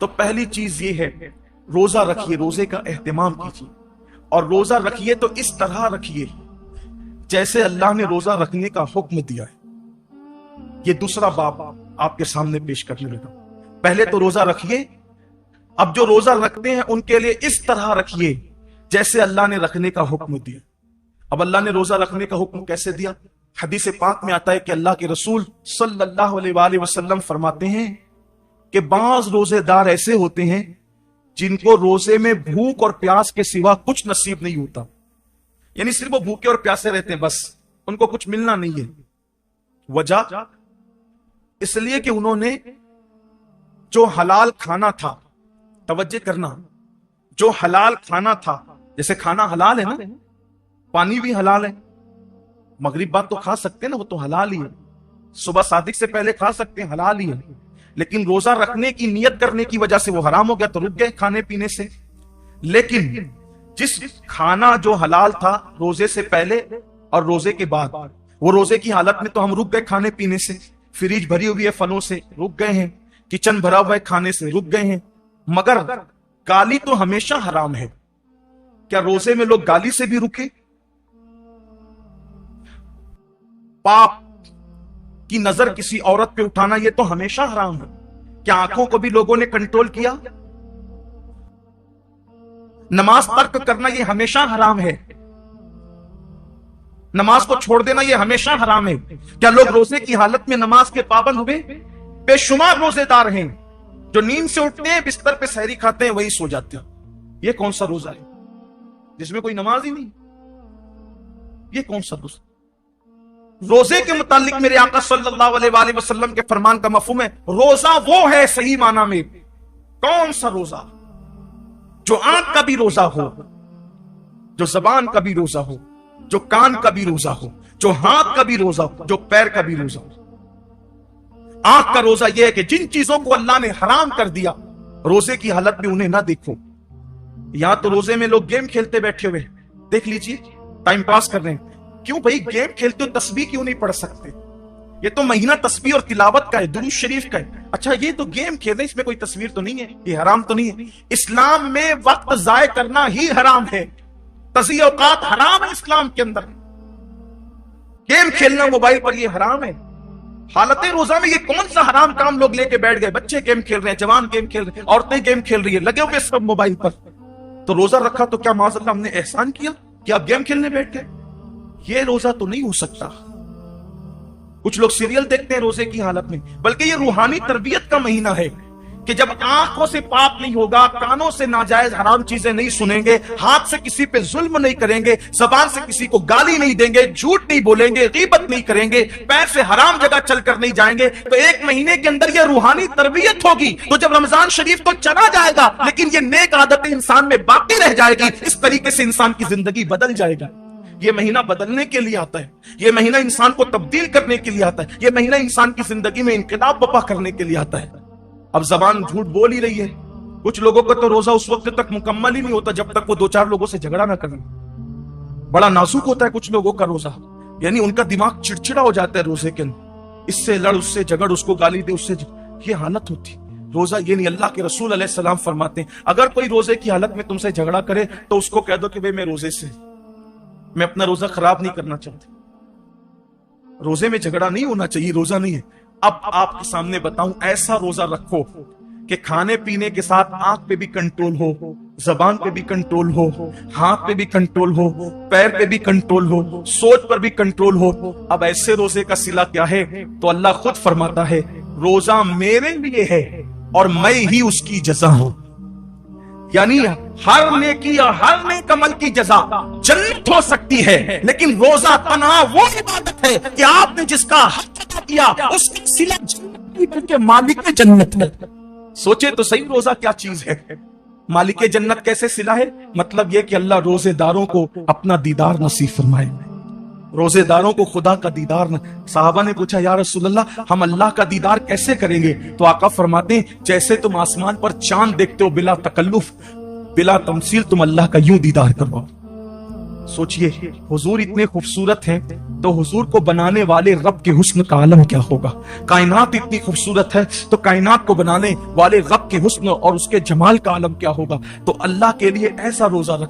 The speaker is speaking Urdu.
تو پہلی چیز یہ ہے، روزہ رکھیے، روزے کا اہتمام کیجیے، اور روزہ رکھیے تو اس طرح رکھیے جیسے اللہ نے روزہ رکھنے کا حکم دیا ہے۔ یہ دوسرا باب آپ کے سامنے پیش کرنے لگا۔ پہلے تو روزہ رکھیے، اب جو روزہ رکھتے ہیں ان کے لیے اس طرح رکھیے جیسے اللہ نے رکھنے کا حکم دیا۔ اب اللہ نے روزہ رکھنے کا حکم کیسے دیا؟ حدیث پاک میں آتا ہے کہ اللہ کے رسول صلی اللہ علیہ وآلہ وسلم فرماتے ہیں کہ بعض روزے دار ایسے ہوتے ہیں جن کو روزے میں بھوک اور پیاس کے سوا کچھ نصیب نہیں ہوتا، یعنی صرف وہ بھوکے اور پیاسے رہتے ہیں، بس ان کو کچھ ملنا نہیں ہے۔ وجہ اس لیے کہ انہوں نے جو حلال کھانا تھا، توجہ کرنا، جو حلال کھانا تھا، جیسے کھانا حلال ہے نا، پانی بھی حلال ہے، مغرب بعد تو کھا سکتے ہیں نا، وہ تو حلال ہی ہے، صبح صادق سے پہلے کھا سکتے ہیں، حلال ہی ہے، لیکن روزہ رکھنے کی نیت کرنے کی وجہ سے وہ حرام ہو گیا تو رک گئے کھانے پینے سے۔ لیکن جس کھانا جو حلال تھا روزے سے پہلے اور روزے کے بعد، وہ روزے کی حالت میں تو ہم رک گئے کھانے پینے سے، فریج بھری ہوئی ہے پھلوں سے، رک گئے ہیں، کچن بھرا ہوا ہے کھانے سے، رک گئے ہیں، مگر گالی تو ہمیشہ حرام ہے۔ کیا روزے میں لوگ گالی سے بھی رکے؟ پاپ کی نظر کسی عورت پہ اٹھانا یہ تو ہمیشہ حرام ہے۔ کیا آنکھوں کو بھی لوگوں نے کنٹرول کیا؟ نماز ترک کرنا یہ ہمیشہ حرام ہے، نماز کو چھوڑ دینا یہ ہمیشہ حرام ہے۔ کیا لوگ روزے کی حالت میں نماز کے پابند ہوئے؟ بے شمار روزے دار ہیں جو نیند سے اٹھتے ہیں، بستر پہ سحری کھاتے ہیں، وہی سو جاتے ہیں۔ یہ کون سا روزہ ہے جس میں کوئی نماز ہی نہیں؟ یہ کون سا روزہ؟ روزے کے متعلق میرے آقا صلی اللہ علیہ وآلہ وسلم کے فرمان کا مفہوم ہے، روزہ وہ ہے صحیح معنی میں، کون سا روزہ؟ جو آنکھ کا بھی روزہ ہو، جو زبان کا بھی روزہ ہو، جو کان کا بھی روزہ ہو، جو ہاتھ کا بھی روزہ ہو، جو پیر کا بھی روزہ ہو۔ آنکھ کا روزہ یہ ہے کہ جن چیزوں کو اللہ نے حرام کر دیا روزے کی حالت میں انہیں نہ دیکھو۔ یہاں تو روزے میں لوگ گیم کھیلتے بیٹھے ہوئے، دیکھ لیجئے، ٹائم پاس کر رہے ہیں۔ کیوں بھائی گیم کھیلتے ہو، تسبیح کیوں نہیں پڑھ سکتے؟ یہ تو مہینہ تسبیح اور تلاوت کا ہے، درود شریف کا ہے۔ اچھا یہ تو گیم کھیل رہے ہیں، اس میں کوئی تصویر تو نہیں ہے، یہ حرام تو نہیں ہے؟ اسلام میں وقت ضائع کرنا ہی حرام ہے، تضیع اوقات حرام ہے اسلام کے اندر۔ گیم کھیلنا موبائل پر یہ حرام ہے۔ حالت روزہ میں یہ کون سا حرام کام لوگ لے کے بیٹھ گئے؟ بچے گیم کھیل رہے ہیں، جوان گیم کھیل رہے ہیں، عورتیں گیم کھیل رہی ہیں، لگے ہوئے سب موبائل پر۔ تو روزہ رکھا تو کیا معاذ اللہ ہم نے احسان کیا کہ آپ گیم کھیلنے بیٹھ گئے؟ یہ روزہ تو نہیں ہو سکتا۔ کچھ لوگ سیریل دیکھتے ہیں روزے کی حالت میں، بلکہ یہ روحانی تربیت کا مہینہ ہے کہ جب آنکھوں سے پاک نہیں ہوگا، کانوں سے ناجائز حرام چیزیں نہیں سنیں گے، ہاتھ سے کسی پہ ظلم نہیں کریں گے، زبان سے کسی کو گالی نہیں دیں گے، جھوٹ نہیں بولیں گے، غیبت نہیں کریں گے، پیر سے حرام جگہ چل کر نہیں جائیں گے، تو ایک مہینے کے اندر یہ روحانی تربیت ہوگی۔ تو جب رمضان شریف تو چلا جائے گا لیکن یہ نیک عادتیں انسان میں باقی رہ جائے گی، اس طریقے سے انسان کی زندگی بدل جائے گا۔ یہ مہینہ بدلنے کے لیے آتا ہے، یہ مہینہ انسان کو تبدیل کرنے کے لیے آتا ہے، یہ مہینہ انسان کی زندگی میں انقلاب برپا کرنے کے لیے آتا ہے۔ اب زبان جھوٹ بول ہی رہی ہے، کچھ لوگوں کا تو روزہ اس وقت تک مکمل ہی نہیں ہوتا جب تک وہ دو چار لوگوں سے جھگڑا نہ کریں۔ بڑا نازک ہوتا ہے کچھ لوگوں کا روزہ، یعنی ان کا دماغ چڑچڑا ہو جاتا ہے روزے کے اندر، اس سے لڑ، اس سے جھگڑ، اس کو گالی دے، اس سے یہ حالت ہوتی۔ روزہ یہ نہیں، اللہ کے رسول علیہ السلام فرماتے ہیں اگر کوئی روزے کی حالت میں تم سے جھگڑا کرے تو اس کو کہہ دو کہ بھئی میں روزے سے، میں اپنا روزہ خراب نہیں کرنا چاہتا۔ روزے میں جھگڑا نہیں ہونا چاہیے، روزہ نہیں ہے۔ اب آپ کے سامنے بتاؤں، ایسا روزہ رکھو کہ کھانے پینے کے ساتھ آنکھ پہ بھی کنٹرول ہو، زبان پہ بھی کنٹرول ہو، ہاتھ پہ بھی کنٹرول ہو، پیر پہ بھی کنٹرول ہو، سوچ پر بھی کنٹرول ہو۔ اب ایسے روزے کا صلہ کیا ہے؟ تو اللہ خود فرماتا ہے روزہ میرے لیے ہے اور میں ہی اس کی جزا ہوں۔ یعنی ہر نیکی اور ہر نیک عمل کی جزا جنت ہو سکتی ہے، لیکن روزہ تنہا وہ عبادت ہے کہ آپ نے جس کا حق ادا کیا اس کا صلہ جنت کی، کیونکہ مالک جنت ہے۔ سوچے تو صحیح روزہ کیا چیز ہے، مالک جنت کیسے صلہ ہے؟ مطلب یہ کہ اللہ روزے داروں کو اپنا دیدار نصیب فرمائے، روزے داروں کو خدا کا دیدار نہ۔ صحابہ نے پوچھا یا رسول اللہ ہم اللہ کا دیدار کیسے کریں گے؟ تو آقا فرماتے ہیں جیسے تم آسمان پر چاند دیکھتے ہو بلا تکلف، بلا تمثیل، تم اللہ کا یوں دیدار کرواؤ۔ سوچئے حضور اتنے خوبصورت ہیں تو حضور کو بنانے والے رب کے حسن کا عالم کیا ہوگا؟ کائنات اتنی خوبصورت ہے تو کائنات کو بنانے والے رب کے حسن اور اس کے جمال کا عالم کیا ہوگا؟ تو اللہ کے لیے ایسا روزہ رکھ